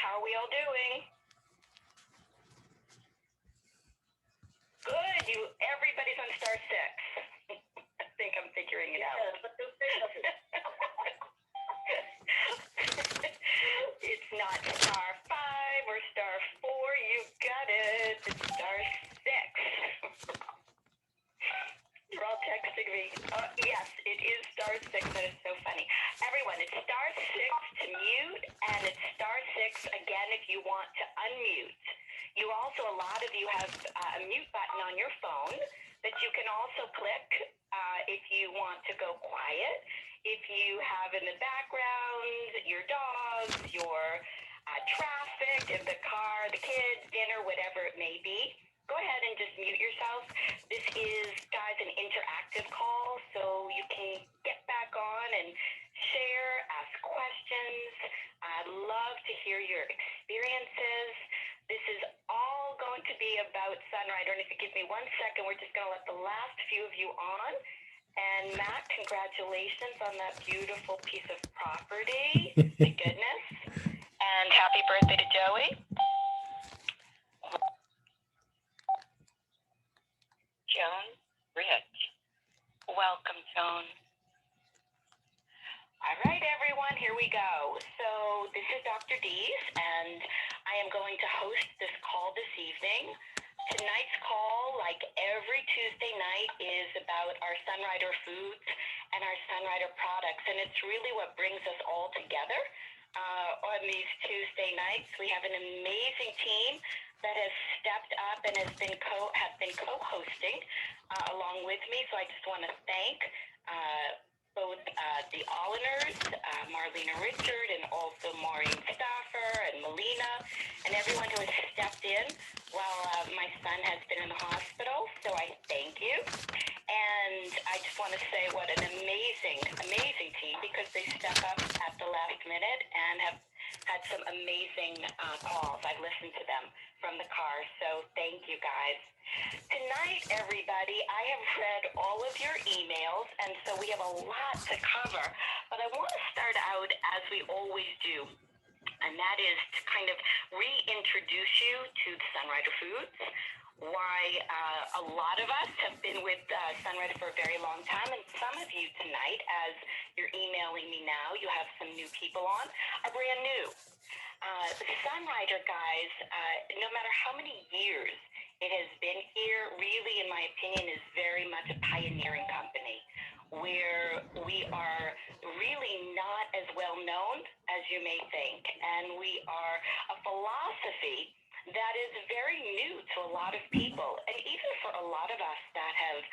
How are we all doing? Good. Everybody's on star 6. I think I'm figuring it out. It's not star 5 or star 4. You got it. It's star 6. You're all texting me. Yes, it is star 6. That is so funny. Everyone, it's star 6 to mute, and it's star 6 again if you want to unmute. You also, a lot of you have a mute button on your phone that you can also click if you want to go quiet. If you have in the background your dogs, your traffic in the car, the kids, dinner, whatever it may be, go ahead and just mute yourself. This is, guys, an interactive call, so you can get back on and share, ask questions. I'd love to hear your experiences. This is all going to be about Sunrider, and if you give me 1 second, we're just going to let the last few of you on. And Matt, congratulations on that beautiful piece of property. My goodness. And happy birthday to Joey. Joan Rich. Welcome, Joan. All right, everyone, here we go. So this is Dr. Dees, and I am going to host this call this evening. Tonight's call, like every Tuesday night, is about our Sunrider foods and our Sunrider products, and it's really what brings us all together on these Tuesday nights. We have an amazing team that has stepped up and have been co-hosting along with me, so I just want to thank both the Alliners, Marlena Richard, and also Maureen Staffer and Melina, and everyone who has stepped in while my son has been in the hospital. So I thank you. And I just want to say what an amazing, amazing team, because they step up at the last minute and have had some amazing calls. I've listened to them from the car. So thank you, guys. Tonight, everybody, I have read all of your emails, and so we have a lot to cover. But I want to start out as we always do, and that is to kind of reintroduce you to Sunrider Foods, why a lot of us have been with Sunrider for a very long time, and some of you tonight, as you're emailing me now, you have some new people on, are brand new. The Sunrider, guys, no matter how many years it has been here, really, in my opinion, is very much a pioneering company where we are really not as well known as you may think. And we are a philosophy that is very new to a lot of people. And even for a lot of us that have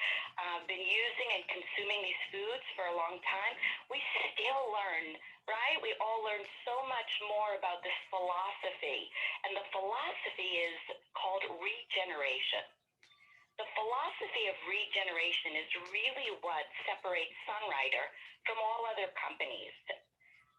been using and consuming these foods for a long time, we still learn, right? We all learn so much more about this philosophy. And the philosophy is called regeneration. The philosophy of regeneration is really what separates Sunrider from all other companies.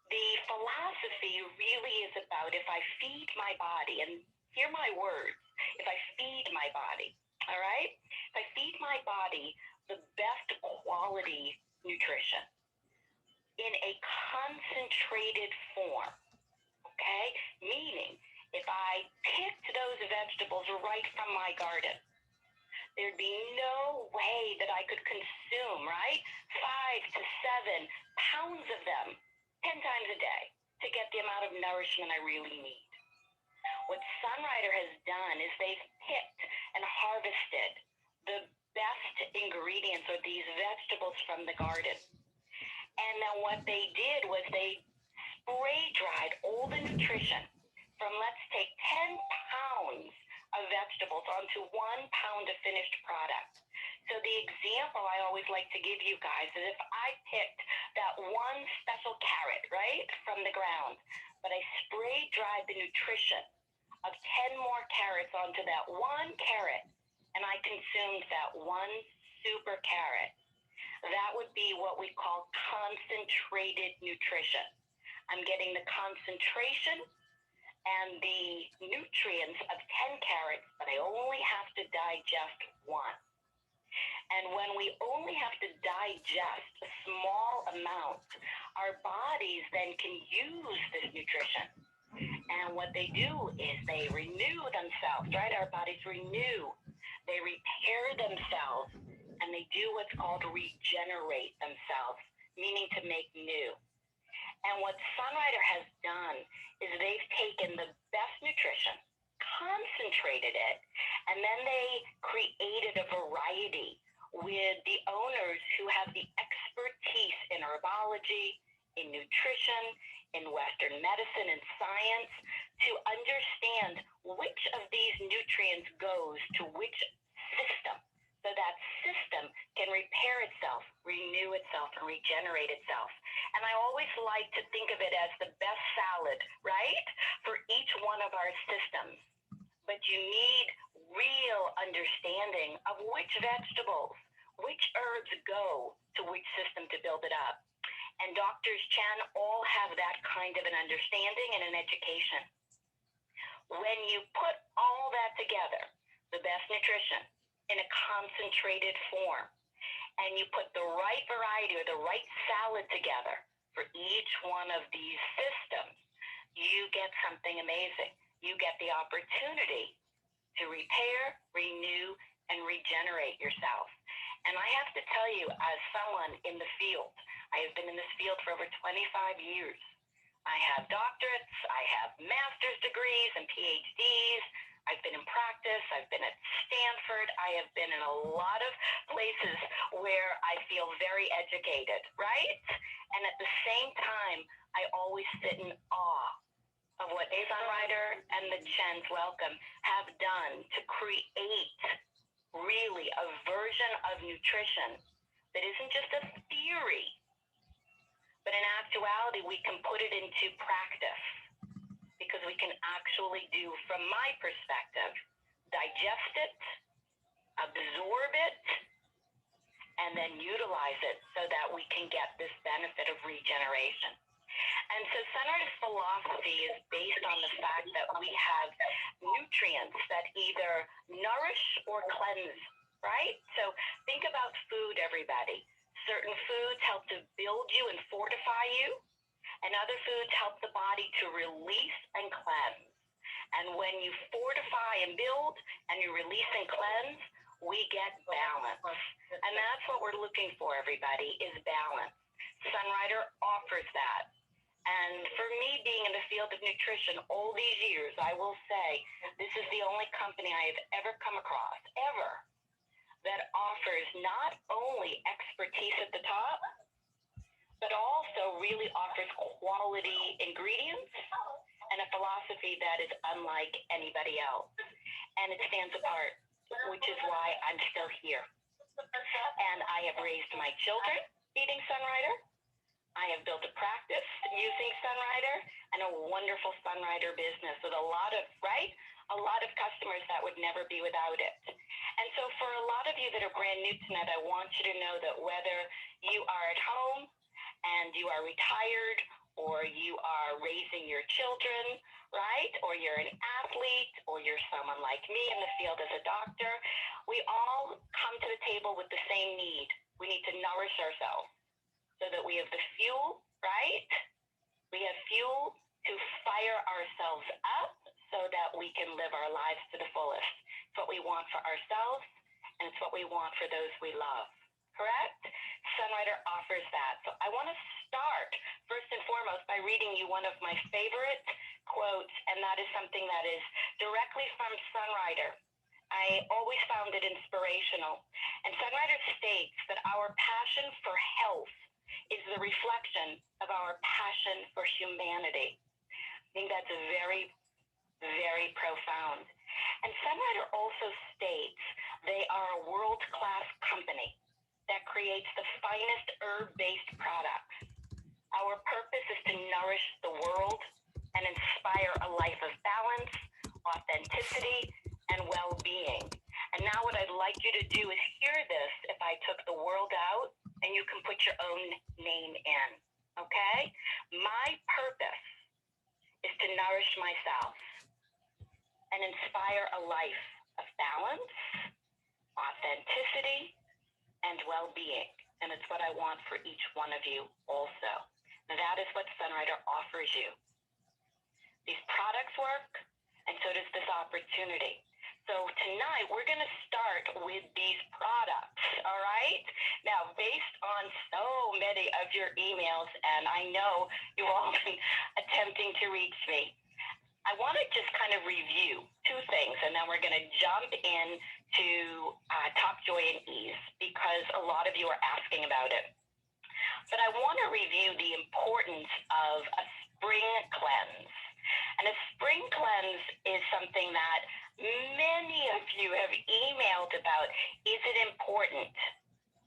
The philosophy really is about, if I feed my body, and hear my words, if I feed my body, all right? If I feed my body the best quality nutrition in a concentrated form, okay? Meaning, if I picked those vegetables right from my garden, there'd be no way that I could consume, right, 5 to 7 pounds of them 10 times a day to get the amount of nourishment I really need. What Sunrider has done is they've picked and harvested the best ingredients or these vegetables from the garden. And then what they did was they spray dried all the nutrition from, let's take 10 pounds of vegetables onto 1 pound of finished product. So the example I always like to give you guys is if I picked that one special carrot, right, from the ground, but I spray dried the nutrition of 10 more carrots onto that one carrot, and I consumed that one super carrot, that would be what we call concentrated nutrition. I'm getting the concentration and the nutrients of 10 carrots, but I only have to digest one. And when we only have to digest a small amount, our bodies then can use this nutrition. And what they do is they renew themselves, right? Our bodies renew. They repair themselves, and they do what's called regenerate themselves, meaning to make new. And what Sunrider has done is they've taken the best nutrition, concentrated it, and then they created a variety with the owners who have the expertise in herbology, in nutrition, in Western medicine and science to understand which of these nutrients goes to which system, so that system can repair itself, renew itself, and regenerate itself. And I always like to think of it as the best salad, right, for each one of our systems. But you need real understanding of which vegetables, which herbs go to which system to build it up. And Doctors Chen all have that kind of an understanding and an education. When you put all that together, the best nutrition in a concentrated form, and you put the right variety or the right salad together for each one of these systems, you get something amazing. You get the opportunity to repair, renew, and regenerate yourself. And I have to tell you, as someone in the field, I have been in this field for over 25 years. I have doctorates, I have master's degrees and PhDs. I've been in practice, I've been at Stanford, I have been in a lot of places where I feel very educated, right? And at the same time, I always sit in awe of what Sunrider and the Chens Welcome have done to create really a version of nutrition that isn't just a theory, but in actuality, we can put it into practice because we can actually do, from my perspective, digest it, absorb it, and then utilize it so that we can get this benefit of regeneration. And so Sunrider's philosophy is based on the fact that we have nutrients that either nourish or cleanse, right? So think about food, everybody. Certain foods help to build you and fortify you, and other foods help the body to release and cleanse. And when you fortify and build, and you release and cleanse, we get balance. And that's what we're looking for, everybody, is balance. Sunrider offers that. And for me, being in the field of nutrition all these years, I will say this is the only company I have ever come across, ever, that offers not only expertise at the top, but also really offers quality ingredients and a philosophy that is unlike anybody else. And it stands apart, which is why I'm still here. And I have raised my children eating Sunrider. I have built a practice using Sunrider and a wonderful Sunrider business with a lot of customers that would never be without it. And so for a lot of you that are brand new tonight, I want you to know that whether you are at home and you are retired, or you are raising your children, right? Or you're an athlete, or you're someone like me in the field as a doctor, we all come to the table with the same need. We need to nourish ourselves so that we have the fuel, right? We have fuel to fire ourselves up so that we can live our lives to the fullest. It's what we want for ourselves, and it's what we want for those we love. Correct? Sunrider offers that. So I want to start, first and foremost, by reading you one of my favorite quotes, and that is something that is directly from Sunrider. I always found it inspirational. And Sunrider states that our passion for health is the reflection of our passion for humanity. I think that's very, very profound. And Sunrider also states they are a world-class company that creates the finest herb-based products. Our purpose is to nourish the world and inspire a life of balance, authenticity, and well-being. And now what I'd like you to do is hear this if I took the world out, and you can put your own name in, okay? My purpose is to nourish myself and inspire a life of balance, authenticity, and well-being. And it's what I want for each one of you also. That is what Sunrider offers you. These products work, and so does this opportunity. So tonight we're going to start with these products, all right? Now, based on so many of your emails, and I know you all been attempting to reach me, I want to just kind of review two things, and then we're going to jump in to Talk Joi and Ese, because a lot of you are asking about it. But I want to review the importance of a spring cleanse. And a spring cleanse is something that many of you have emailed about. Is it important?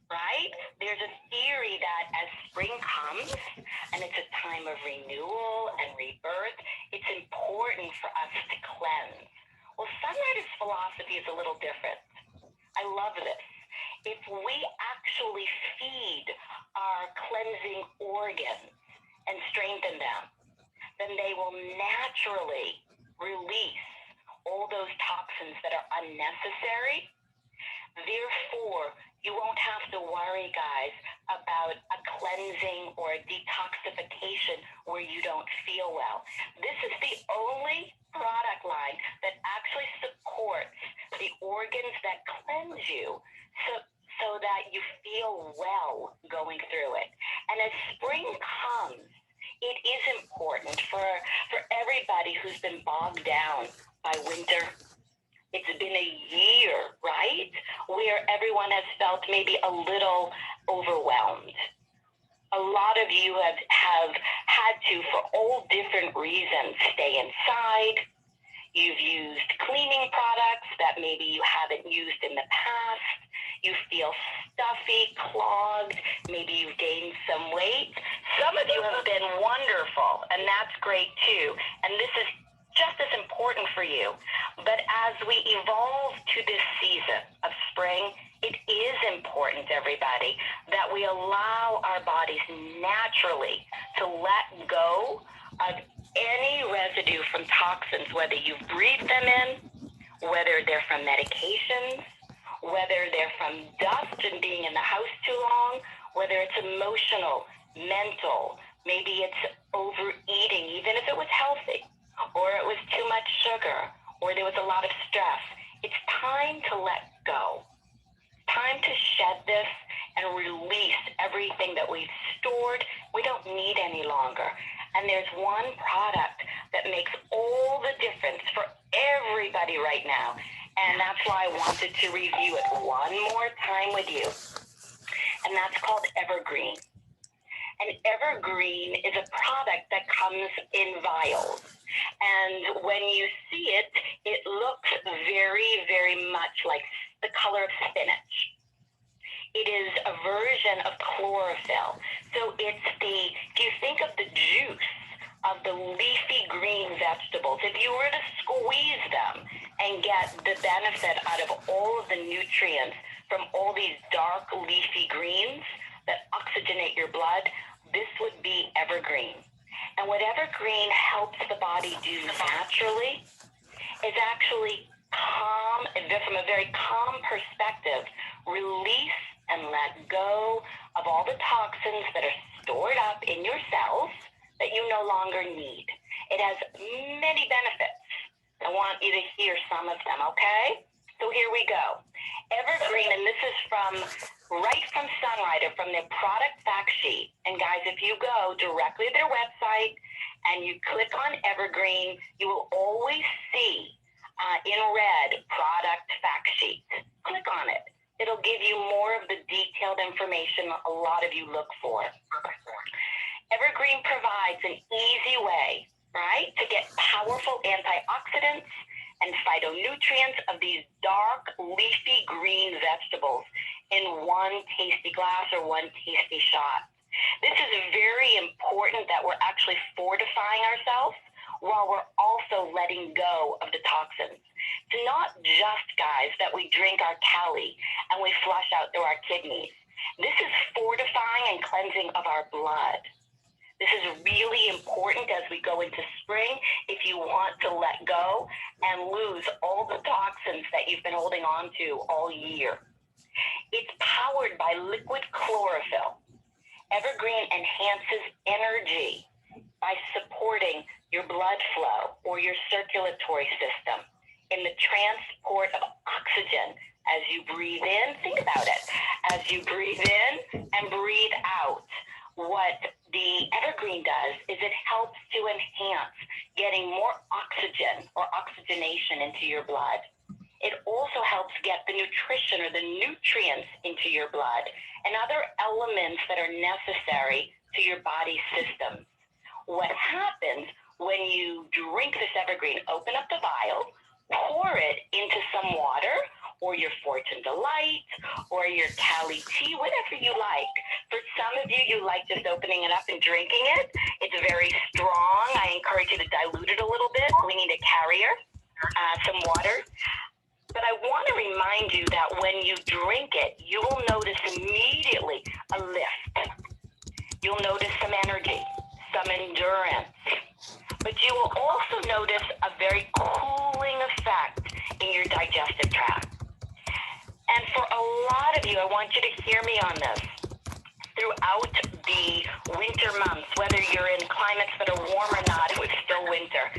Right? There's a theory that as spring comes and it's a time of renewal and rebirth, it's important for us to cleanse. Well, Sunrider's philosophy is a little different. I love this. If we actually feed our cleansing organs and strengthen them, then they will naturally release all those toxins that are unnecessary. Therefore, you won't have to worry, guys, about a cleansing or a detoxification where you don't feel well. This is the only product line that actually supports the organs that cleanse you so that you feel well going through it. And as spring comes, it is important for everybody who's been bogged down by winter. It's been a year, right, where everyone has felt maybe a little overwhelmed. A lot of you have had to, for all different reasons, stay inside. You've used cleaning products that maybe you haven't used in the past. You feel stuffy, clogged. Maybe you've gained some weight. Some of you have been wonderful, and that's great too. And this is just as important for you. But as we evolve to this season of spring, it is important, everybody, that we allow our bodies naturally to let go of any residue from toxins, whether you've breathed them in, whether they're from medications, whether they're from dust and being in the house too long, whether it's emotional, mental, maybe it's overeating, even if it was healthy, or it was too much sugar, or there was a lot of stress. It's time to let go. Time to shed this and release everything that we've stored. We don't need any longer. And there's one product that makes all the difference for everybody right now. And that's why I wanted to review it one more time with you. And that's called Evergreen. And Evergreen is a product that comes in vials. And when you see it, it looks very, very much like the color of spinach. It is a version of chlorophyll. So it's if you think of the juice of the leafy green vegetables, if you were to squeeze them and get the benefit out of all of the nutrients from all these dark leafy greens that oxygenate your blood, this would be Evergreen. And what Evergreen helps the body do naturally is actually calm, from a very calm perspective, release and let go of all the toxins that are stored up in your cells that you no longer need. It has many benefits. I want you to hear some of them, okay? So here we go. Evergreen, and this is right from Sunrider, from their product fact sheet. And guys, if you go directly to their website and you click on Evergreen, you will always see in red product fact sheet. Click on it. It'll give you more of the detailed information a lot of you look for. Evergreen provides an easy way, right, to get powerful antioxidants and phytonutrients of these dark, leafy green vegetables in one tasty glass or one tasty shot. This is very important that we're actually fortifying ourselves while we're also letting go of the toxins. It's not just, guys, that we drink our Cali and we flush out through our kidneys. This is fortifying and cleansing of our blood. This is really important as we go into spring if you want to let go and lose all the toxins that you've been holding on to all year. It's powered by liquid chlorophyll. Evergreen enhances energy by supporting your blood flow or your circulatory system in the transport of oxygen as you breathe in. Think about it. As you breathe in and breathe out, what the Evergreen does is it helps to enhance getting more oxygen or oxygenation into your blood. It also helps get the nutrition or the nutrients into your blood and other elements that are necessary to your body system. What happens when you drink this Evergreen, open up the vial, pour it into some water or your Fortune Delight or your Cali tea, whatever you like. For some of you, you like just opening it up and drinking it. It's very strong. I encourage you to dilute it a little bit. We need a carrier, some water. But I want to remind you that when you drink it, you will notice immediately a lift. You'll notice some energy, some endurance. But you will also notice a very cooling effect in your digestive tract. And for a lot of you, I want you to hear me on this. Throughout the winter months, whether you're in climates that are warm or not, it was still winter.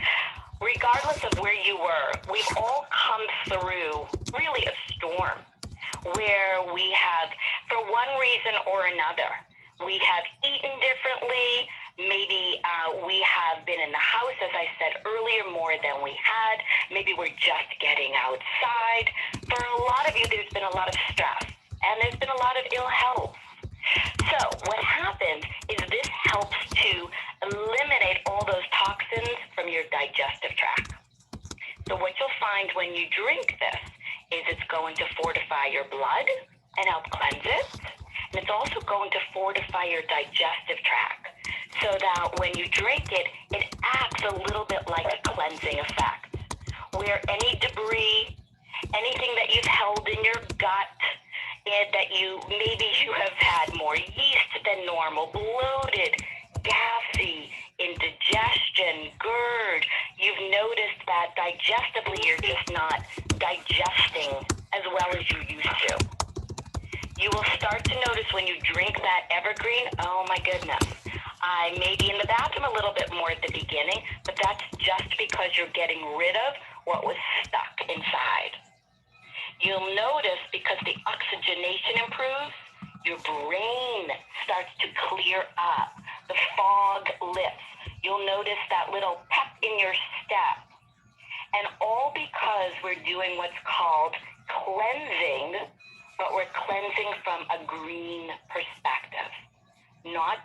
Regardless of where you were, we've all come through really a storm where we have, for one reason or another, we have eaten differently. Maybe we have been in the house, as I said earlier, more than we had. Maybe we're just getting outside. For a lot of you, there's been a lot of stress, and there's been a lot of ill health. So what happens is this helps to eliminate all those toxins from your digestive tract. So what you'll find when you drink this is it's going to fortify your blood and help cleanse it. And it's also going to fortify your digestive tract so that when you drink it, it acts a little bit like a cleansing effect, where any debris, anything that you've held in your gut, that maybe you have had more yeast than normal, bloated, gassy, indigestion, GERD, you've noticed that digestively you're just not digesting as well as you used to. You will start to notice when you drink that Evergreen, oh my goodness, I may be in the bathroom a little bit more at the beginning, but that's just because you're getting rid of what was stuck inside. You'll notice because the oxygenation improves, your brain starts to clear up. The fog lifts. You'll notice that little pep in your step. And all because we're doing what's called cleansing, but we're cleansing from a green perspective. Not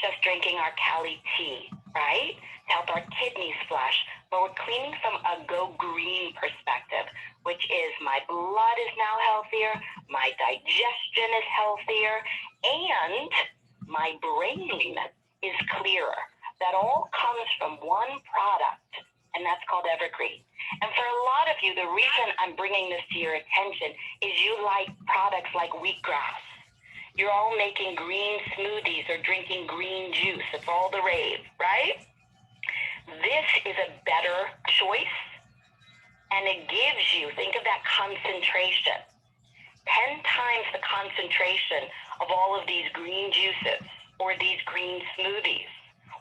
just drinking our Cali tea, right? To help our kidneys flush, but we're cleaning from a go green perspective, which is my blood is now healthier, my digestion is healthier, and my brain is clearer. That all comes from one product, and that's called Evergreen. And for a lot of you, the reason I'm bringing this to your attention is you like products like wheatgrass. You're all making green smoothies or drinking green juice. It's all the rave, right? This is a better choice, and it gives you, think of that concentration, 10 times the concentration of all of these green juices or these green smoothies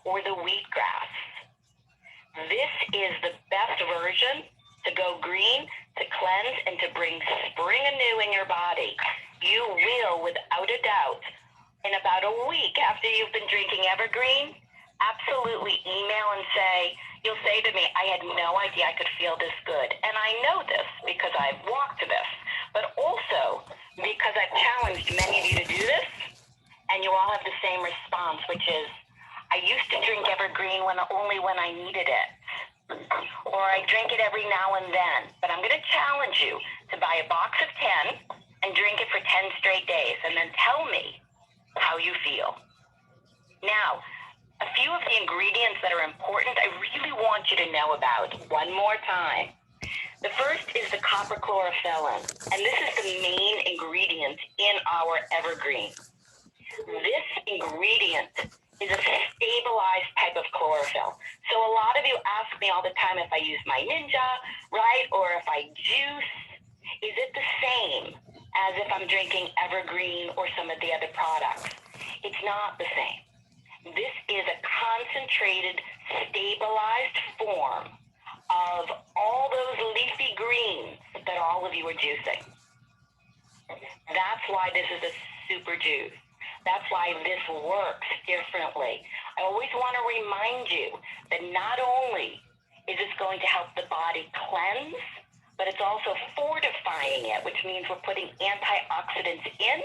or the wheatgrass. This is the best version to go green, to cleanse, and to bring spring anew in your body. You will, without a doubt, in about a week after you've been drinking Evergreen, absolutely email and you'll say to me, I had no idea I could feel this good. And I know this because I've walked this, but also because I've challenged many of you to do this, and you all have the same response, which is, I used to drink Evergreen only when I needed it, or I drink it every now and then, but I'm going to challenge you to buy a box of 10 and drink it for 10 straight days, and then tell me how you feel. Now, a few of the ingredients that are important, I really want you to know about one more time. The first is the copper chlorophyllin, and this is the main ingredient in our Evergreen. This ingredient is a stabilized type of chlorophyll. So a lot of you ask me all the time if I use my Ninja, right, or if I juice, is it the same as if I'm drinking Evergreen or some of the other products? It's not the same. This is a concentrated, stabilized form of all those leafy greens that all of you are juicing. That's why this is a super juice. That's why this works differently. I always want to remind you that not only is this going to help the body cleanse, but it's also fortifying it, which means we're putting antioxidants in,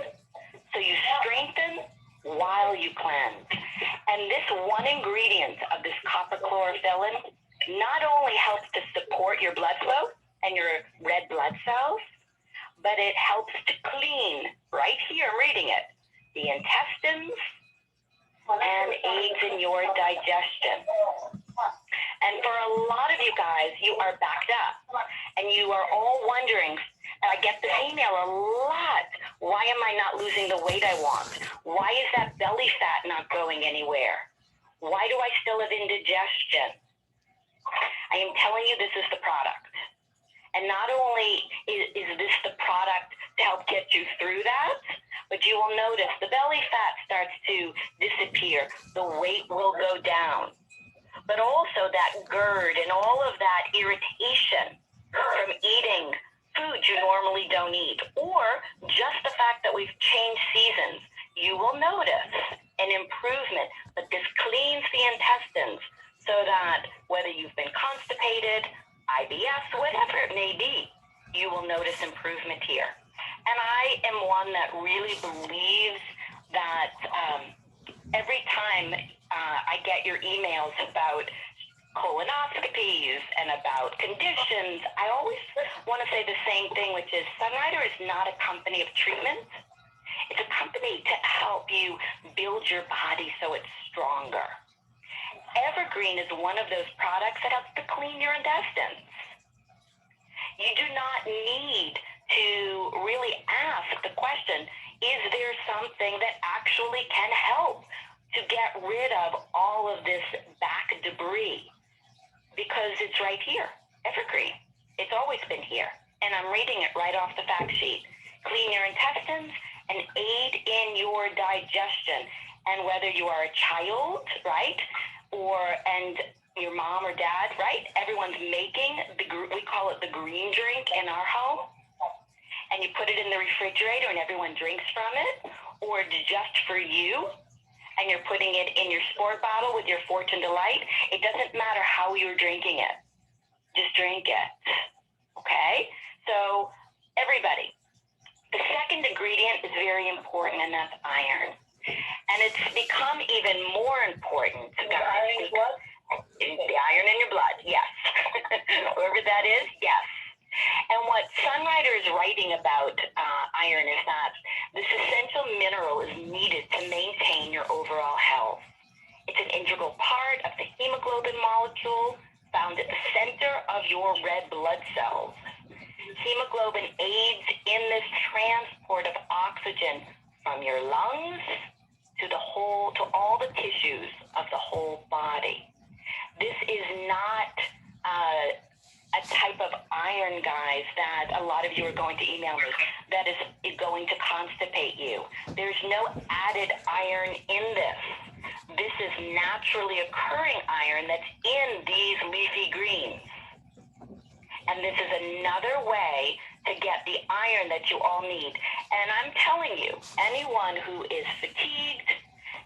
so you strengthen while you cleanse. And this one ingredient of this copper chlorophyllin not only helps to support your blood flow and your red blood cells, but it helps to clean, right here, I'm reading it, the intestines and aids in your digestion. And for a lot of you guys, you are backed up and you are all wondering, and I get this email a lot, why am I not losing the weight I want? Why is that belly fat not going anywhere? Why do I still have indigestion? I am telling you, this is the product. And not only is this the product to help get you through that, but you will notice the belly fat starts to disappear. The weight will go down. But also that GERD and all of that irritation from eating food you normally don't eat, or just the fact that we've changed seasons, you will notice an improvement. But this cleans the intestines so that whether you've been constipated, IBS, whatever it may be, you will notice improvement here. And I am one that really believes that every time I get your emails about colonoscopies and about conditions, I always want to say the same thing, which is Sunrider is not a company of treatment. It's a company to help you build your body so it's stronger. Evergreen is one of those products that helps to clean your intestines. You do not need to really ask the question, is there something that actually can help to get rid of all of this back debris? Because it's right here, Evergreen. It's always been here. And I'm reading it right off the fact sheet. Clean your intestines and aid in your digestion. And whether you are a child, right, and your mom or dad, right, everyone's making, we call it the green drink in our home, and you put it in the refrigerator and everyone drinks from it, or just for you, and you're putting it in your sport bottle with your Fortune Delight, it doesn't matter how you're drinking it. Just drink it, okay? So, everybody, the second ingredient is very important, and that's iron. And it's become even more important, guys. The iron in your blood, yes. Whoever that is, yes. And what Sunrider is writing about iron is that this essential mineral is needed to maintain your overall health. It's an integral part of the hemoglobin molecule found at the center of your red blood cells. Hemoglobin aids in this transport of oxygen from your lungs to all the tissues of the whole body. This is not a type of iron, guys, that a lot of you are going to email me, that is going to constipate you. There's no added iron in this. This is naturally occurring iron that's in these leafy greens. And this is another way to get the iron that you all need. And I'm telling you, anyone who is fatigued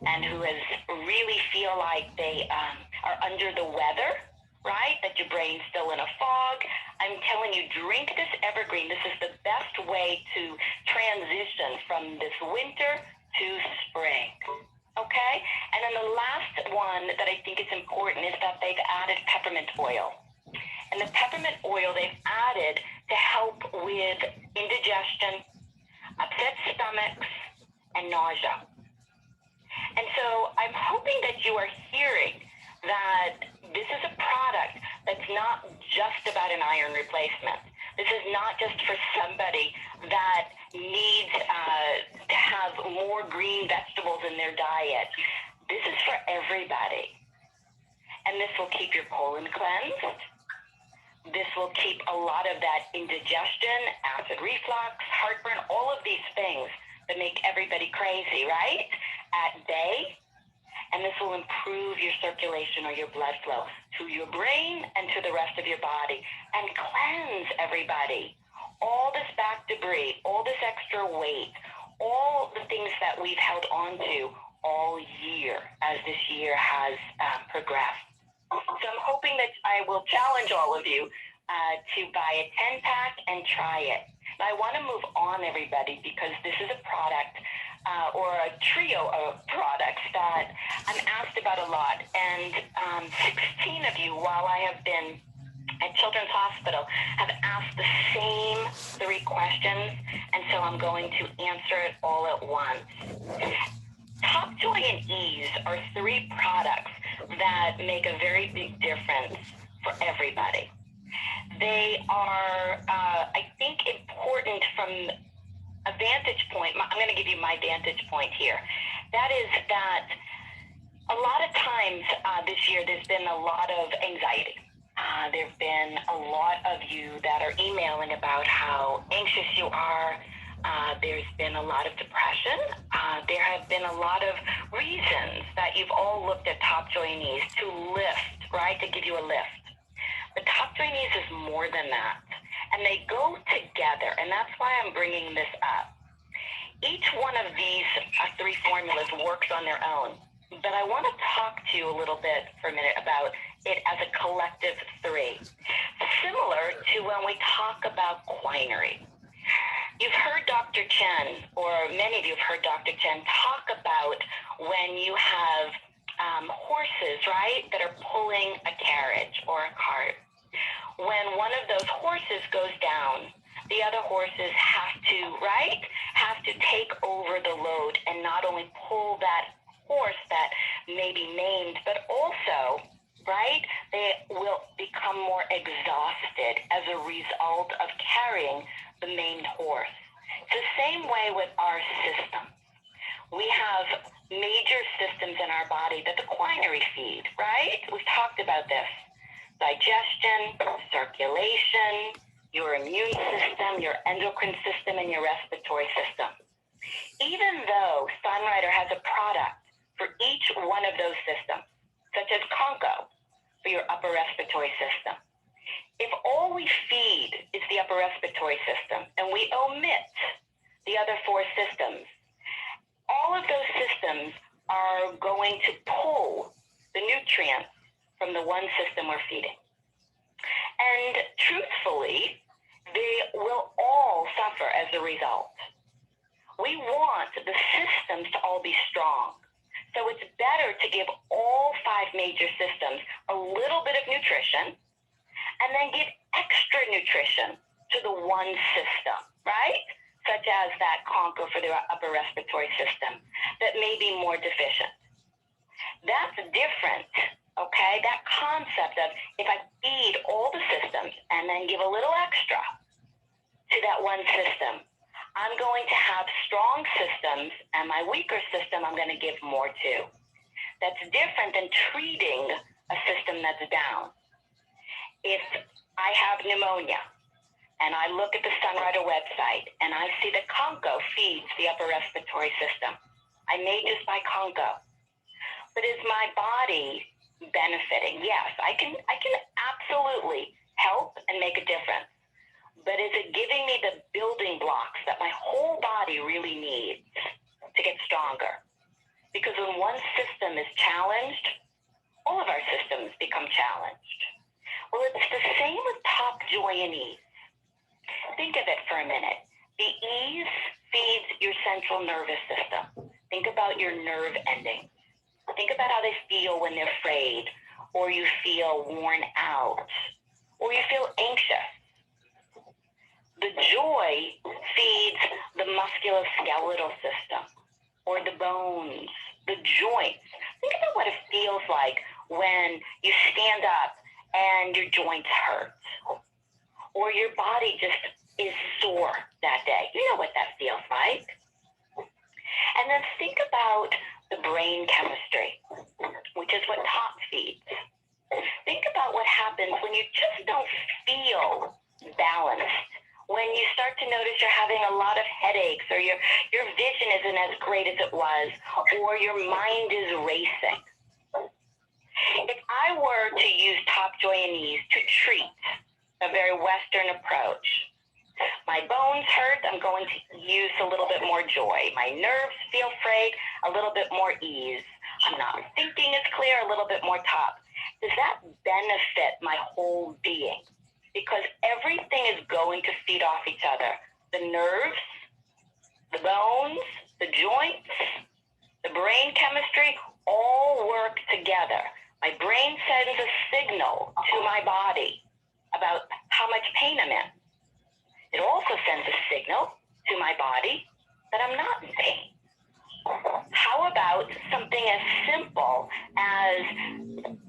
and who has really feel like they are under the weather, right, that your brain's still in a fog, I'm telling you, drink this Evergreen. This is the best way to transition from this winter to spring. Okay? And then the last one that I think is important is that they've added peppermint oil. And the peppermint oil they've added to help with indigestion, upset stomachs, and nausea. And so I'm hoping that you are hearing that this is a product that's not just about an iron replacement. This is not just for somebody that needs to have more green vegetables in their diet. This is for everybody. And this will keep your colon cleansed. This will keep a lot of that indigestion, acid reflux, heartburn, all of these things that make everybody crazy, right, at bay. And this will improve your circulation or your blood flow to your brain and to the rest of your body and cleanse everybody. All this back debris, all this extra weight, all the things that we've held on to all year as this year has progressed. So I'm hoping that I will challenge all of you to buy a 10-pack and try it. Now, I want to move on, everybody, because this is a product or a trio of products that I'm asked about a lot. And 16 of you, while I have been at Children's Hospital, have asked the same 3 questions, and so I'm going to answer it all at once. Top Joi and Ese are 3 products that make a very big difference for everybody. They are, I think, important from a vantage point. I'm going to give you my vantage point here. That is that a lot of times this year there's been a lot of anxiety. There have been a lot of you that are emailing about how anxious you are. There's been a lot of depression. There have been a lot of reasons that you've all looked at Top Joi and Ese to lift, right, to give you a lift. But Top Joi and Ese is more than that. And they go together, and that's why I'm bringing this up. Each one of these 3 formulas works on their own. But I want to talk to you a little bit for a minute about it as a collective 3. Similar to when we talk about quinary. You've heard Dr. Chen, or many of you have heard Dr. Chen talk about when you have horses, right, that are pulling a carriage or a cart. When one of those horses goes down, the other horses have to take over the load and not only pull that horse that may be named, but also, right, they will become more exhausted as a result of carrying the main horse. It's the same way with our system. We have major systems in our body that the quinary feed, right? We've talked about this. Digestion, circulation, your immune system, your endocrine system, and your respiratory system. Even though Sunrider has a product for each one of those systems, such as Conco for your upper respiratory system, if all we feed is the upper respiratory system and we omit the other 4 systems, all of those systems are going to pull the nutrients from the one system we're feeding. And truthfully, they will all suffer as a result. We want the systems to all be strong. So it's better to give all 5 major systems a little bit of nutrition and then give extra nutrition to the one system, right? Such as that Conco for the upper respiratory system that may be more deficient. That's different, okay? That concept of if I feed all the systems and then give a little extra to that one system, I'm going to have strong systems, and my weaker system I'm going to give more to. That's different than treating a system that's down. If I have pneumonia and I look at the Sunrider website and I see that Conco feeds the upper respiratory system, I may just buy Conco. But is my body benefiting? Yes, I can absolutely help and make a difference. But is it giving me the building blocks that my whole body really needs to get stronger? Because when one system is challenged, all of our systems become challenged. Well, it's the same with Top Joi and Ese. Think of it for a minute. The Ese feeds your central nervous system. Think about your nerve endings. Think about how they feel when they're afraid, or you feel worn out, or you feel anxious. The Joi feeds the musculoskeletal system, or the bones, the joints. Think about what it feels like when you stand up and your joints hurt, or your body just is sore that day. You know what that feels like. And then think about the brain chemistry, which is what Top feeds. Think about what happens when you just don't feel balanced, when you start to notice you're having a lot of headaches, or your vision isn't as as great as it was, or your mind is racing. If I were to use top Joi and Ese to treat a very Western approach, my bones hurt, I'm going to use a little bit more joy. My nerves feel frayed, a little bit more ease. I'm not thinking as clear, a little bit more top. Does that benefit my whole being? Because everything is going to feed off each other. The nerves, the bones, the joints, the brain chemistry all work together. My brain sends a signal to my body about how much pain I'm in. It also sends a signal to my body that I'm not in pain. How about something as simple as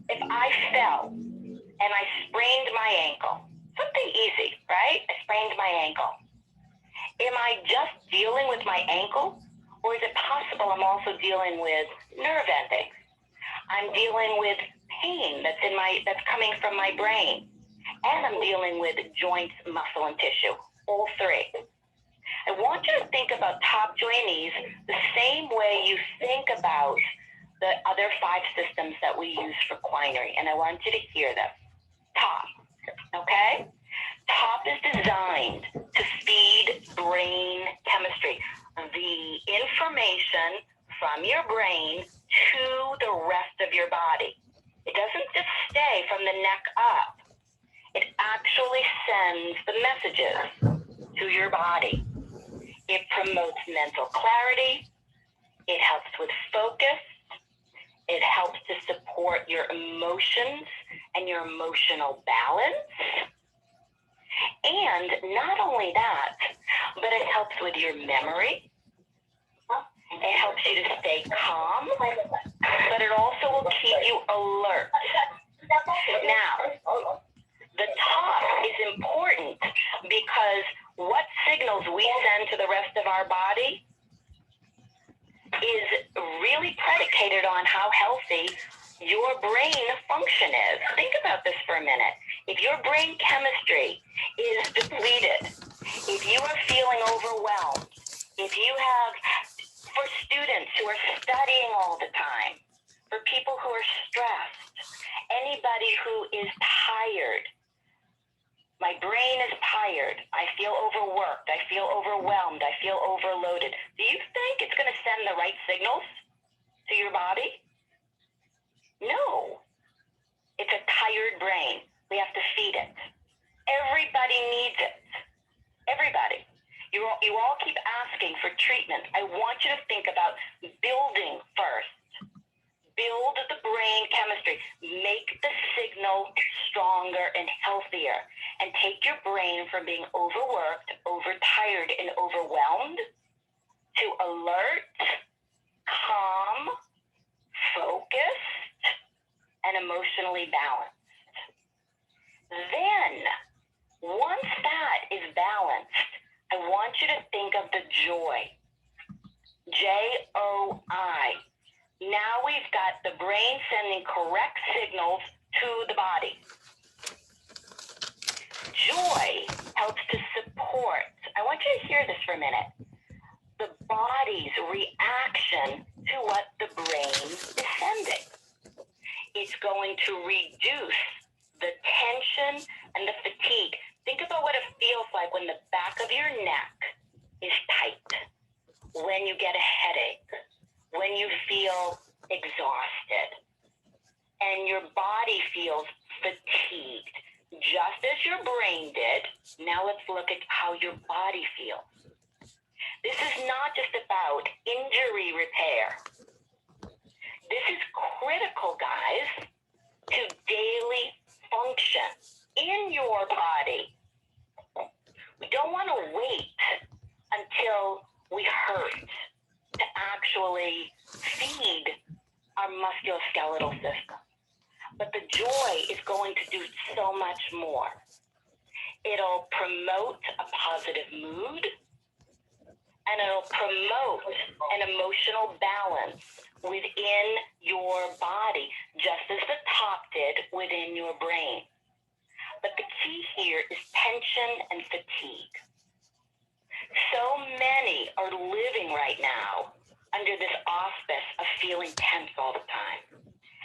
if I fell and I sprained my ankle? Something easy, right? I sprained my ankle. Am I just dealing with my ankle? Or is it possible I'm also dealing with nerve endings? I'm dealing with pain that's coming from my brain. And I'm dealing with joints, muscle, and tissue. All three. I want you to think about top Joi and Ese the same way you think about the other 5 systems that we use for quinary. And I want you to hear this. Top, okay? Top is designed to feed brain chemistry. The information from your brain to the rest of your body. It doesn't just stay from the neck up. It actually sends the messages to your body. It promotes mental clarity. It helps with focus. It helps to support your emotions and your emotional balance. And not only that, but it helps with your memory. It helps you to stay calm, but it also will keep you alert. Now, the top is important because what signals we send to the rest of our body is really predicated on how healthy your brain function is. Think about this for a minute. If your brain chemistry is depleted, if you are feeling overwhelmed, if you have, for students who are studying all the time, for people who are stressed, anybody who is tired, my brain is tired. I feel overworked. I feel overwhelmed. I feel overloaded. Do you think it's going to send the right signals to your body? No. It's a tired brain. We have to feed it. Everybody needs it. Everybody. You all keep asking for treatment. I want you to think about building first. Build the brain chemistry. Make the signal stronger and healthier. And take your brain from being overworked, overtired, and overwhelmed to alert, calm, focused, and emotionally balanced. Then, once that is balanced, I want you to think of the joy. J-O-I. Now we've got the brain sending correct signals to the body. Joy helps to support, I want you to hear this for a minute, the body's reaction to what the brain is sending. It's going to reduce the tension and the fatigue. Think about what it feels like when the back of your neck is tight, when you get a headache, when you feel exhausted, and your body feels fatigued, just as your brain did. Now let's look at how your body feels. This is not just about injury repair. This is critical, guys, to daily function in your body. We don't want to wait until we hurt to actually feed our musculoskeletal system. But the joy is going to do so much more. It'll promote a positive mood, and it'll promote an emotional balance within your body, just as the top did within your brain. But the key here is tension and fatigue. So many are living right now under this auspice of feeling tense all the time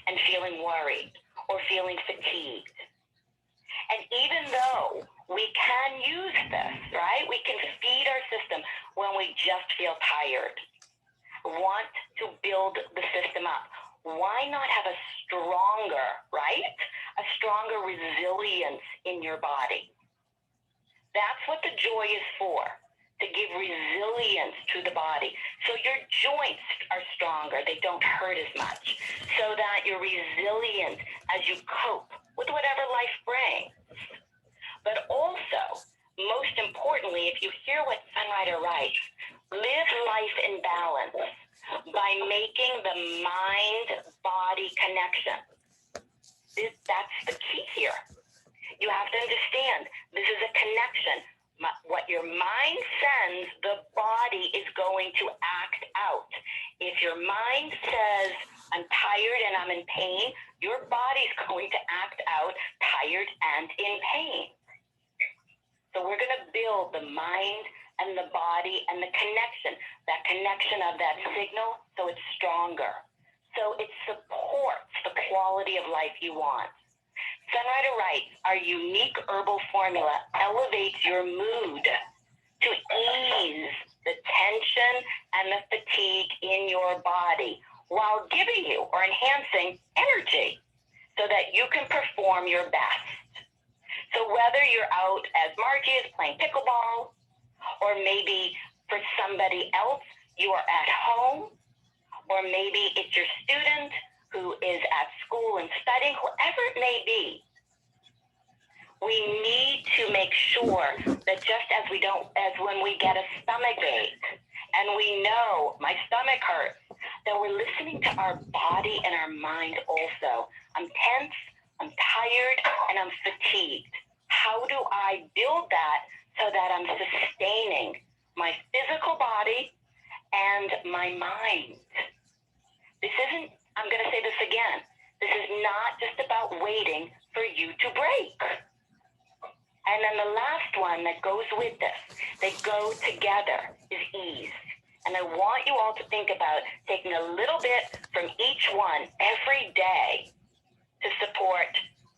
and feeling worried or feeling fatigued. And even though we can use this, right? We can feed our system when we just feel tired, want to build the system up. Why not have a stronger, right? A stronger resilience in your body. That's what the joy is for, to give resilience to the body. So your joints are stronger, they don't hurt as much, so that you're resilient as you cope with whatever life brings. But also, most importantly, if you hear what Sunrider writes, live life in balance by making the mind-body connection. That's the key here. You have to understand, this is a connection. What your mind sends, the body is going to act out. If your mind says, I'm tired and I'm in pain, your body's going to act out tired and in pain. So we're going to build the mind and the body and the connection, that connection of that signal, so it's stronger. So it supports the quality of life you want. Sunrider writes, our unique herbal formula elevates your mood to ease the tension and the fatigue in your body while giving you or enhancing energy so that you can perform your best. So whether you're out, as Margie is, playing pickleball, or maybe for somebody else, you are at home, or maybe it's your student who is at school and studying, whoever it may be, we need to make sure that just as when we get a stomach ache and we know my stomach hurts, that we're listening to our body and our mind also. I'm tense, I'm tired, and I'm fatigued. How do I build that so that I'm sustaining my physical body and my mind? This isn't, I'm going to say this again, this is not just about waiting for you to break. And then the last one that goes with this, they go together, is ease. And I want you all to think about taking a little bit from each one every day to support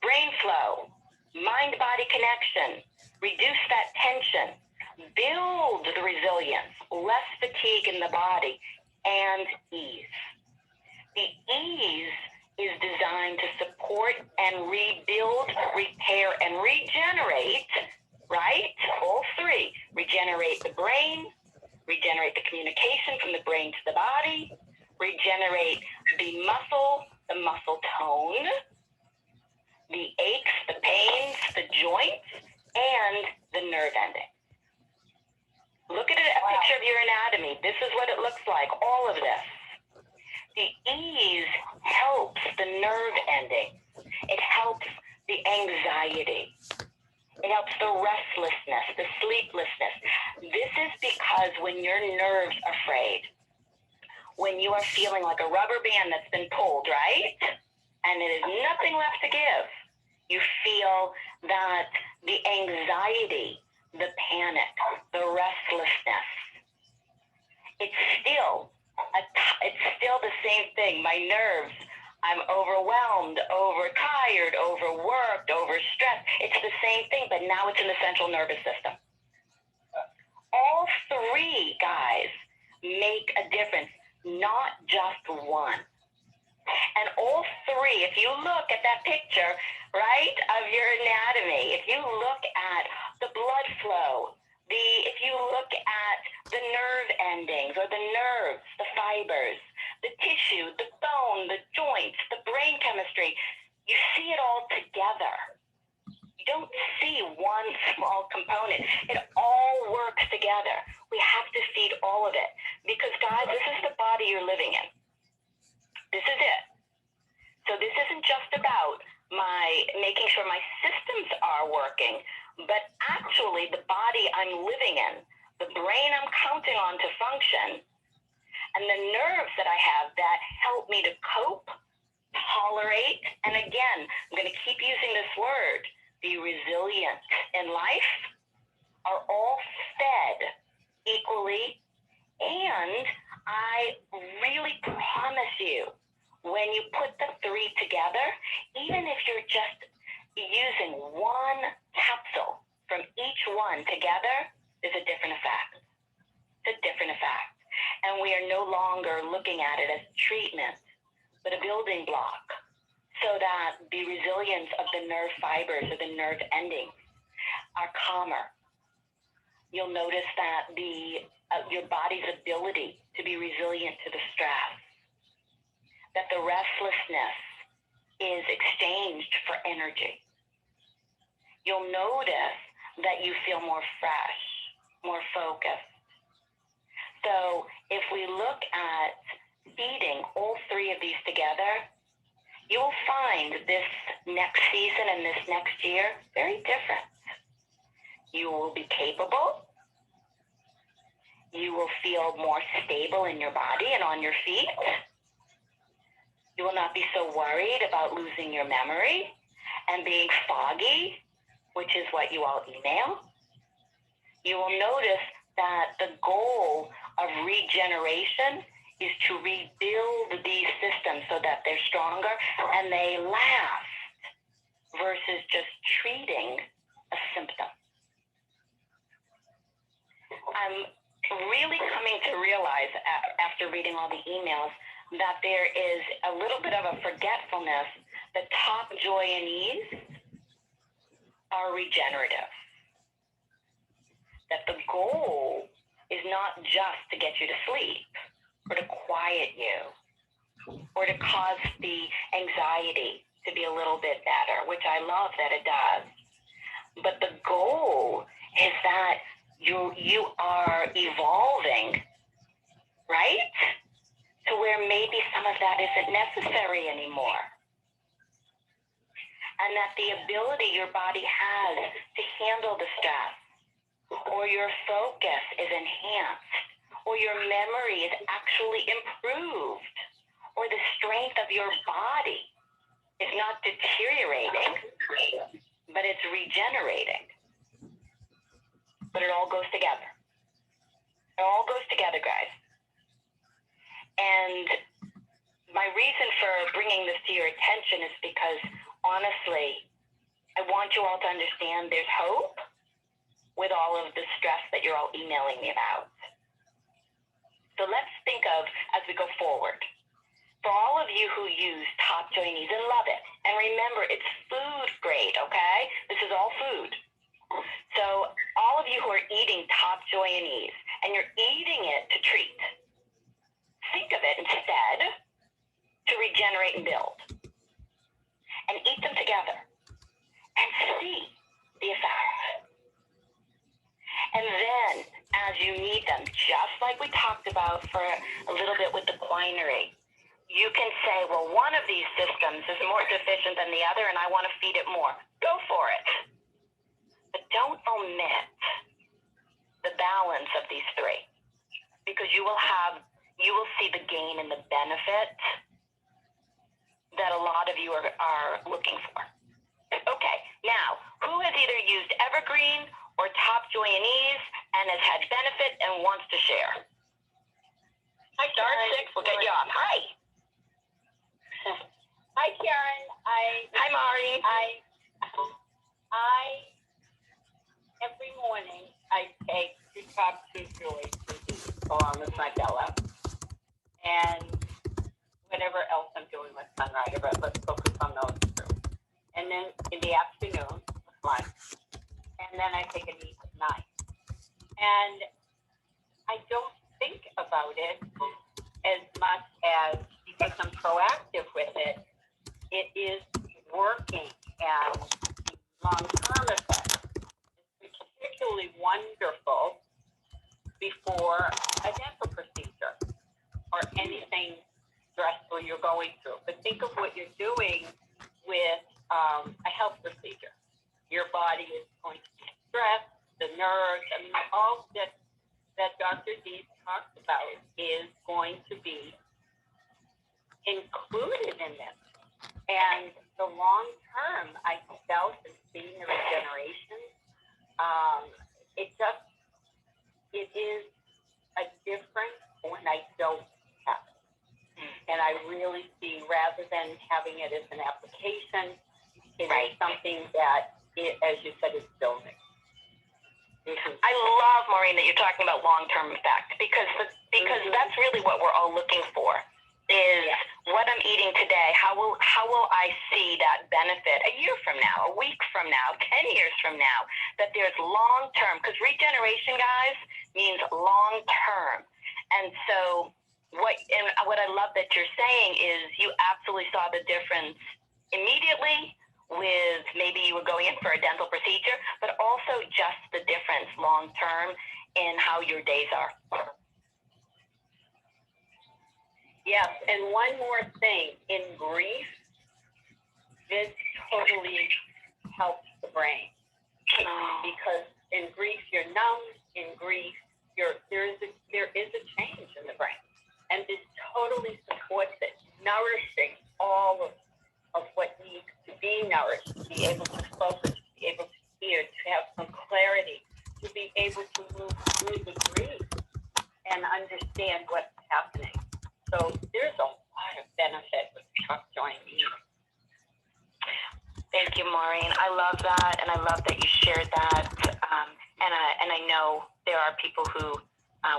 brain flow, mind-body connection, reduce that tension, build the resilience, less fatigue in the body, and ease. The ease is designed to support and rebuild, repair, and regenerate, right? All three. Regenerate the brain, regenerate the communication from the brain to the body, regenerate the muscle tone, the aches, the pains, the joints, and the nerve ending. Look at a picture of your anatomy. This is what it looks like, all of this. The ease helps the nerve ending. It helps the anxiety. It helps the restlessness, the sleeplessness. This is because when your nerves are frayed, when you are feeling like a rubber band that's been pulled, right? And it is nothing left to give. You feel that the anxiety, the panic, the restlessness, it's still the same thing. My nerves, I'm overwhelmed, overtired, overworked, overstressed. It's the same thing, but now it's in the central nervous system. All three, guys, make a difference, not just one. And all three, if you look at that picture, right, of your anatomy, if you look at the blood flow, if you look at the nerve endings or the nerves, the fibers, the tissue, the bone, the joints, the brain chemistry, you see it all together. You don't see one small component. It all works together. We have to feed all of it because, guys, this is the body you're living in. This is it. So this isn't just about making sure my systems are working, but actually the body I'm living in, the brain I'm counting on to function, and the nerves that I have that help me to cope, tolerate, and again, I'm going to keep using this word, be resilient in life, are all fed equally, and I really promise you, when you put the three together, even if you're just using one capsule from each one together, is a different effect. It's a different effect. And we are no longer looking at it as treatment, but a building block, so that the resilience of the nerve fibers or the nerve endings are calmer. You'll notice that your body's ability to be resilient to the stress, that the restlessness is exchanged for energy. You'll notice that you feel more fresh, more focused. So if we look at feeding all three of these together, you will find this next season and this next year very different. You will be capable. You will feel more stable in your body and on your feet. You will not be so worried about losing your memory and being foggy, which is what you all email. You will notice that the goal of regeneration is to rebuild these systems so that they're stronger and they last versus just treating a symptom. I'm really coming to realize after reading all the emails that there is a little bit of a forgetfulness that top joy and ease are regenerative. That the goal is not just to get you to sleep or to quiet you or to cause the anxiety to be a little bit better, which I love that it does. But the goal is that you are evolving, right? To where maybe some of that isn't necessary anymore. And that the ability your body has to handle the stress, or your focus is enhanced, or your memory is actually improved, or the strength of your body is not deteriorating, but it's regenerating. But it all goes together. It all goes together, guys. And my reason for bringing this to your attention is because, honestly, I want you all to understand there's hope with all of the stress that you're all emailing me about. So let's think of, as we go forward, for all of you who use Top Joy and Ese and love it, and remember, it's food grade, okay? This is all food. So all of you who are eating Top Joy and Ese, and you're eating it to treat, think of it instead to regenerate and build. And eat them together and see the effect. And then, as you need them, just like we talked about for a little bit with the quinary, you can say, well, one of these systems is more deficient than the other, and I want to feed it more. Go for it. But don't omit the balance of these three, because you will see the gain and the benefit that a lot of you are looking for. Okay, now, who has either used Evergreen or Top Joy and Ese and has had benefit and wants to share? Hi, Star 6, we'll get you off. Hi. Hi, Karen. Hi, Mari. Every morning I take 2 Top Joy along with my Bella and whatever else I'm doing with Sunrider, but let's focus on those two. And then in the afternoon, lunch, and then I take a Dees at night. And I don't think about it as much as, because I'm proactive with it, it is working, and long-term effects is particularly wonderful before a dental procedure or anything stressful you're going through. But think of what you're doing with a health procedure. Your body is going to be stressed, the nerves, I mean, all that Dr. Dees talks about is going to be included in this. And the long term, I felt and seeing the regeneration, it is a difference when I don't rather than having it as an application. It Right. is something that, as you said, is building. I love, Maureen, that you're talking about long-term effect because that's really what we're all looking for is what I'm eating today. How will I see that benefit a year from now, a week from now, 10 years from now, that there's long-term, because regeneration, guys, means long-term. And so what I love that you're saying is you absolutely saw the difference immediately with maybe you were going in for a dental procedure, but also just the difference long term in how your days are. Yes, and one more thing, in grief, this totally helps the brain. Because in grief you're numb, in grief there is a change in the brain. And this totally supports it, nourishing all of what needs to be nourished, to be able to focus, to be able to hear, to have some clarity, to be able to move through the grief and understand what's happening. So there's a lot of benefit with Trust, Joy, and Ese. Thank you, Maureen. I love that, and I love that you shared that. And I know there are people who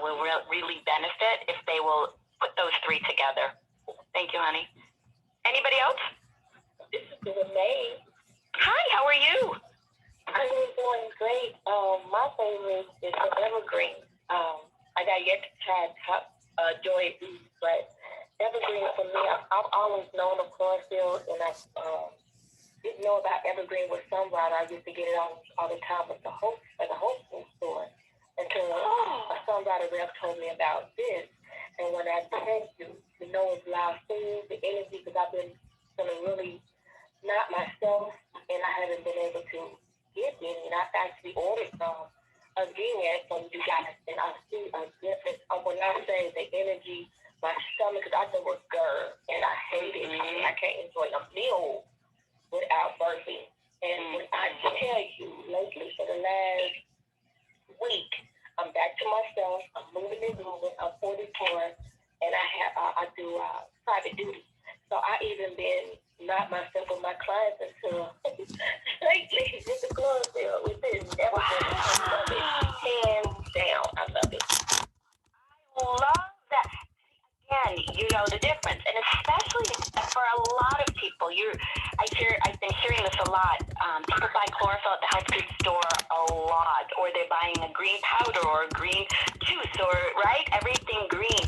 will really benefit if they will put those three together. Thank you, honey. Anybody else? This is Renee. Hi, how are you? I'm doing great. My favorite is the Evergreen. I got yet to try Joi and Ese, but Evergreen for me, I've always known of chlorophyll, and I didn't know about Evergreen with Sunbright. I used to get it all the time at the whole food store until a Sunbright rep told me about this. And when I tell you, to know it's live food, the energy, because I've been feeling really not myself, and I haven't been able to get any. And I've actually ordered some again from you guys, and I see a difference. When I say the energy, my stomach, because I know it's GERD, and I hate it. Mm-hmm. I can't enjoy a meal without burping. And when I tell you, lately, for the last week, I'm back to myself. I'm moving and moving. I'm 44, and I do private duty. So I even been not myself with my clients until lately with the chlorophyll, with this Evergreen. I love it. Hands down, I love it. I love that. Again, you know the difference, and especially for a lot of people. I've been hearing this a lot. People buy chlorophyll at the health food store a lot, or they're buying a green powder or a green juice, or everything green.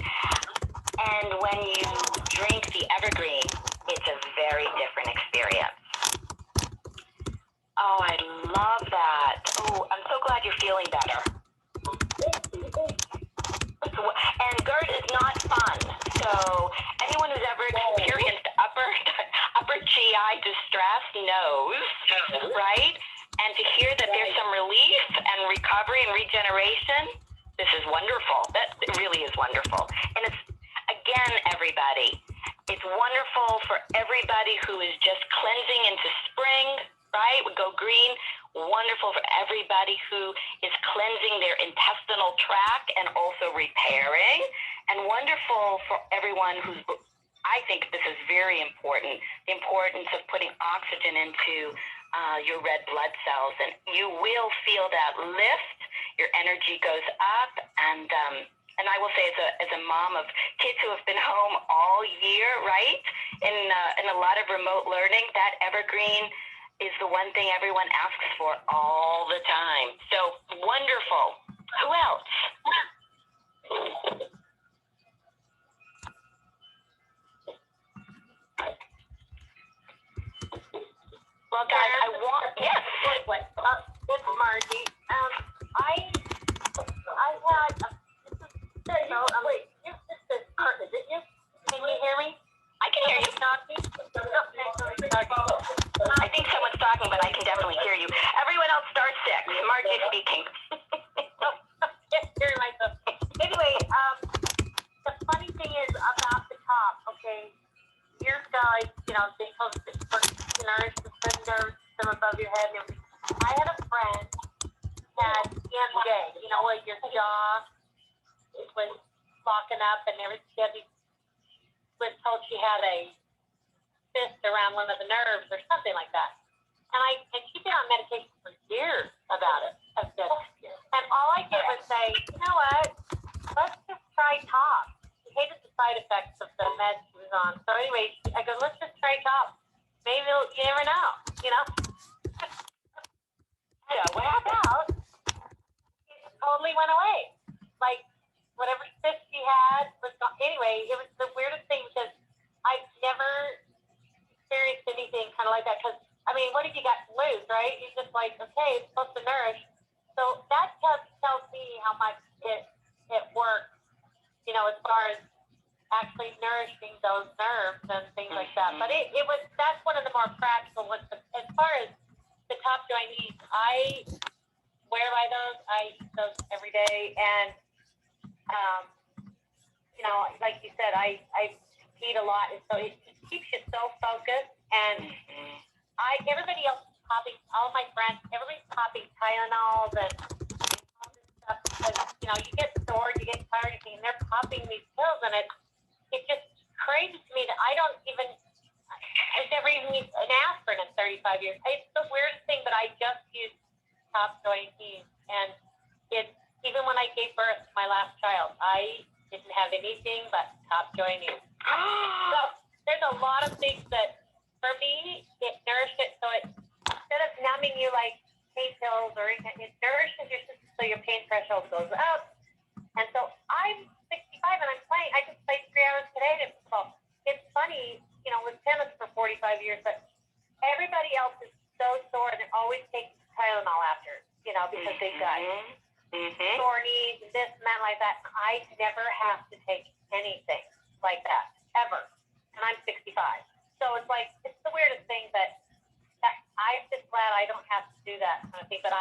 And when you drink the Evergreen, it's a very different experience. Oh, I love that. Oh, I'm so glad you're feeling better. And GERD is not fun. So anyone who's ever experienced upper GI distress knows, right? And to hear that there's some relief and recovery and regeneration, this is wonderful. That really is wonderful. And it's, again, everybody, it's wonderful for everybody who is just cleansing into spring, right? We go green. Wonderful for everybody who is cleansing their intestinal tract and also repairing. And wonderful for everyone who's, I think this is very important, the importance of putting oxygen into your red blood cells. And you will feel that lift. Your energy goes up. And I will say, as a mom of kids who have been home all year, right, in a lot of remote learning, that Evergreen is the one thing everyone asks for all the time. So wonderful. Who else? Well, guys, yes. It's Margie. I had wait, you said Kurt, is it you? Can you hear me? I can hear you. I think someone's talking, but I can definitely hear you. Everyone else start 6. Margie speaking. Hearing myself. Anyway, the funny thing is about the top, okay? Years ago, they told us to nourish the nerve system above your head. And I had a friend had EMJ, where your jaw was locking up and everything. She was told she had a cyst around one of the nerves or something like that. And she'd been on medication for years about it. And all I did was say, you know what? Let's just try top. She hated the side effects of the meds she was on. So anyway, I go, let's just try top. Maybe you never know, you know? Yeah, what happened? It totally went away. Like, whatever cyst she had was gone. Anyway, it was the weirdest thing because I've never experienced anything kind of like that. Because, I mean, what if you got to lose, right? You're just like, okay, it's supposed to nourish. So that tells me how much it works, you know, as far as actually nourishing those nerves and things like that. But that's one of the more practical ones. But as far as the top joint knees, I swear by those. I eat those every day. And, you know, like you said, I eat a lot. And so it just keeps you so focused. And everybody else is popping, all my friends, everybody's popping Tylenols and all this stuff because, you know, you get sore, you get tired, and they're popping these pills. And it's just crazy to me that I've never even used an aspirin in 35 years. It's the weirdest thing, but I just used top joint knees. And even when I gave birth to my last child, I didn't have anything but top joint knees. So there's a lot of things that, for me, it nourished it. So instead of numbing you like pain pills or anything, it nourishes your system so your pain threshold goes up. And so I'm 65 and I'm playing. I just played 3 hours today. It's funny, you know, with tennis for 45 years, but everybody else is so sore and they're always taking Tylenol after, you know, because they've got sore knees, this and that, like that. I never have to take anything like that, ever. And I'm 65. So it's like, it's the weirdest thing that I'm just glad I don't have to do that kind of thing. But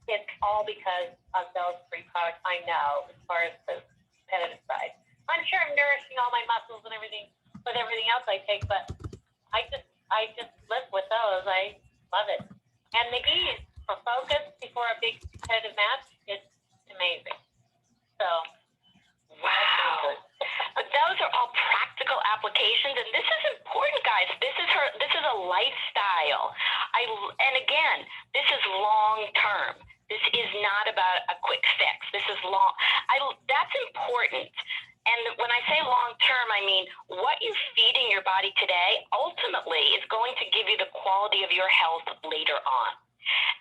it's all because of those 3 products I know as far as the competitive side. I'm sure I'm nourishing all my muscles and everything with everything else I take, but I just live with those. I love it. And the ease for focus before a big competitive match is amazing. So, wow. But those are all practical applications, and this is important, guys. This is a lifestyle. And again, this is long term. This is not about a quick fix. This is long. That's important. And when I say long term, I mean what you're feeding your body today ultimately is going to give you the quality of your health later on.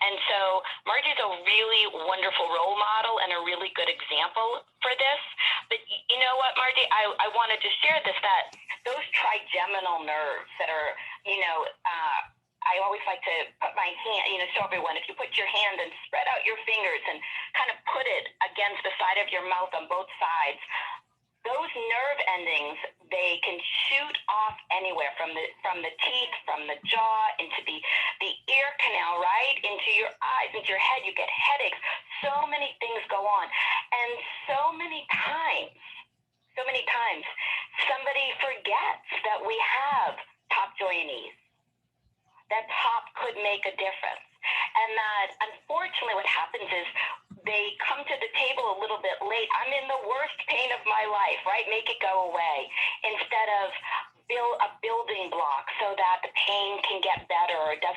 And so Margie's a really wonderful role model and a really good example for this. But you know what, Margie, I wanted to share this, that those trigeminal nerves that are, you know, I always like to put my hand, you know, show everyone, if you put your hand and spread out your fingers and kind of put it against the side of your mouth on both sides, those nerve endings, they can shoot off anywhere from the teeth, from the jaw, into the ear canal, right? Into your eyes, into your head. You get headaches. So many things go on. And so many times, somebody forgets that we have top joint and knees. That top could make a difference. And that, unfortunately, what happens is they come to the table a little bit late. I'm in the worst pain of my life, right? Make it go away. Instead of build a building block so that the pain can get better, or the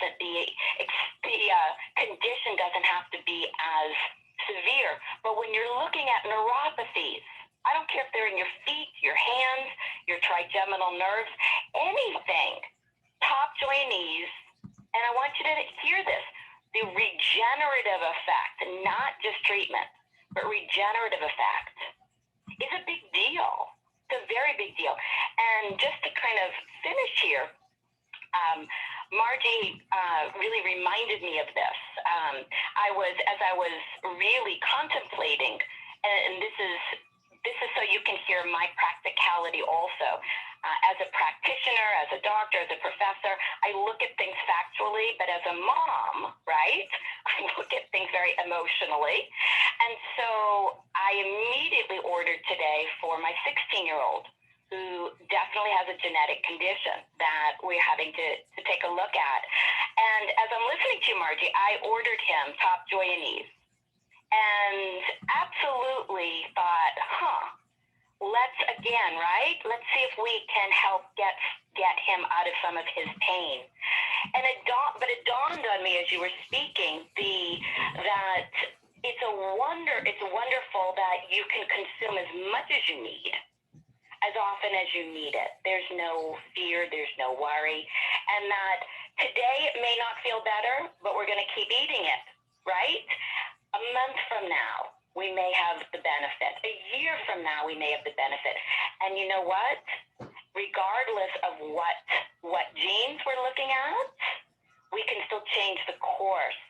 condition doesn't have to be as severe. But when you're looking at neuropathies, I don't care if they're in your feet, your hands, your trigeminal nerves, anything, top joint knees, and I want you to hear this, the regenerative effect, not just treatment, but regenerative effect is a big deal. It's a very big deal. And just to kind of finish here, Margie really reminded me of this. As I was really contemplating, and this is so you can hear my practicality also. As a practitioner, as a doctor, as a professor, I look at things factually, but as a mom, right, I look at things very emotionally. And so I immediately ordered today for my 16-year-old, who definitely has a genetic condition that we're having to take a look at. And as I'm listening to you, Margie, I ordered him top Joi and Ese, and absolutely thought, let's again, right? Let's see if we can help get him out of some of his pain. And it dawned on me as you were speaking, that it's wonderful that you can consume as much as you need, as often as you need it. There's no fear, there's no worry, and that today it may not feel better, but we're going to keep eating it, right? A month from now, we may have the benefit. A year from now, we may have the benefit. And you know what? Regardless of what genes we're looking at, we can still change the course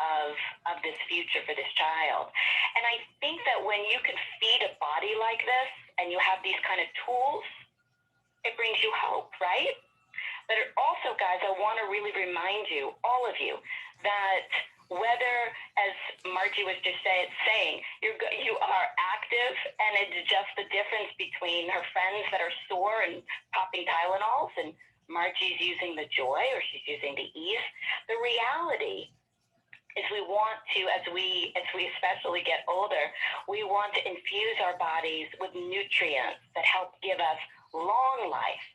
of this future for this child. And I think that when you can feed a body like this and you have these kind of tools, it brings you hope, right? But it also, guys, I want to really remind you, all of you, that whether, as Margie was just saying, you are active, and it's just the difference between her friends that are sore and popping Tylenols, and Margie's using the Joi or she's using the Ese. The reality is we want to, as we especially get older, we want to infuse our bodies with nutrients that help give us long life,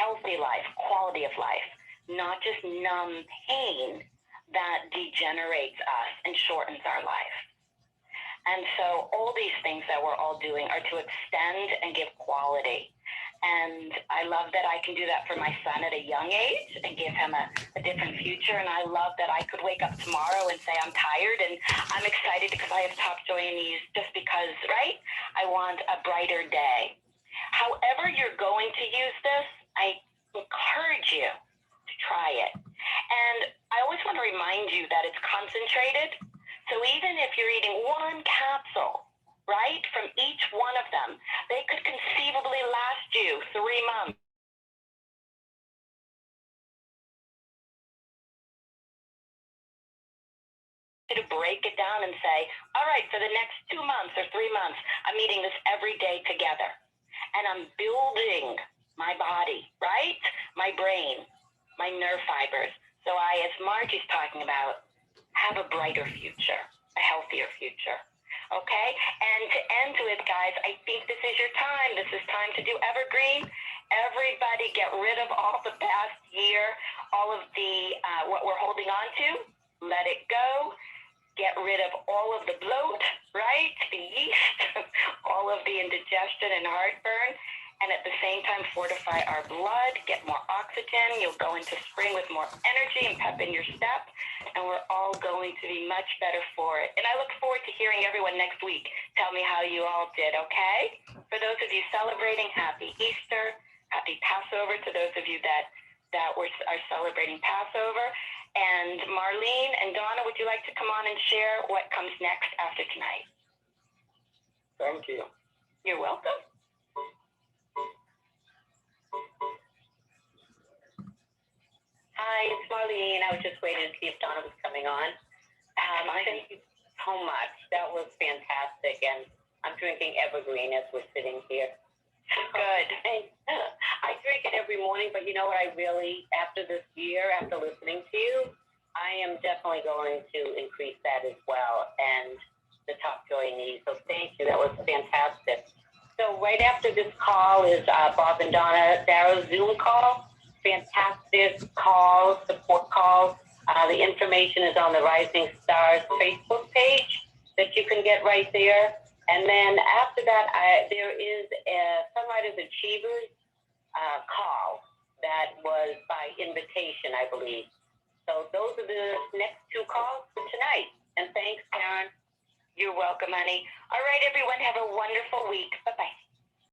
healthy life, quality of life, not just numb pain that degenerates us and shortens our life. And so all these things that we're all doing are to extend and give quality. And I love that I can do that for my son at a young age and give him a different future. And I love that I could wake up tomorrow and say I'm tired and I'm excited because I have top Joi and Ese just because, right? I want a brighter day. However you're going to use this, I encourage you to try it. And I always want to remind you that it's concentrated. So even if you're eating one capsule, right, from each one of them, they could conceivably last you 3 months. To break it down and say, all right, for the next 2 months or 3 months, I'm eating this every day together. And I'm building my body, right? My brain, my nerve fibers. So I, as Margie's talking about, have a brighter future, a healthier future. Okay? And to end with, guys, I think this is your time. This is time to do Evergreen. Everybody get rid of all the past year, all of the, what we're holding on to. Let it go. Get rid of all of the bloat, right? The yeast, all of the indigestion and heartburn. And at the same time, fortify our blood, get more oxygen. You'll go into spring with more energy and pep in your step. And we're all going to be much better for it. And I look forward to hearing everyone next week tell me how you all did, okay? For those of you celebrating, happy Easter, happy Passover to those of you that are celebrating Passover. And Marlene and Donna, would you like to come on and share what comes next after tonight? Thank you. You're welcome. Hi, it's Marlene. I was just waiting to see if Donna was coming on. Thank you so much. That was fantastic. And I'm drinking Evergreen as we're sitting here. Good. I drink it every morning, but you know what? After this year, after listening to you, I am definitely going to increase that as well. And the top Joi and Ese. So thank you. That was fantastic. So right after this call is Bob and Donna Darrow's Zoom call. Fantastic call, support call. The information is on the Rising Stars Facebook page that you can get right there. And then after that, there is a Sunriders Achievers call that was by invitation, I believe. So those are the next 2 calls for tonight. And thanks, Karen. You're welcome, honey. All right, everyone, have a wonderful week. Bye-bye.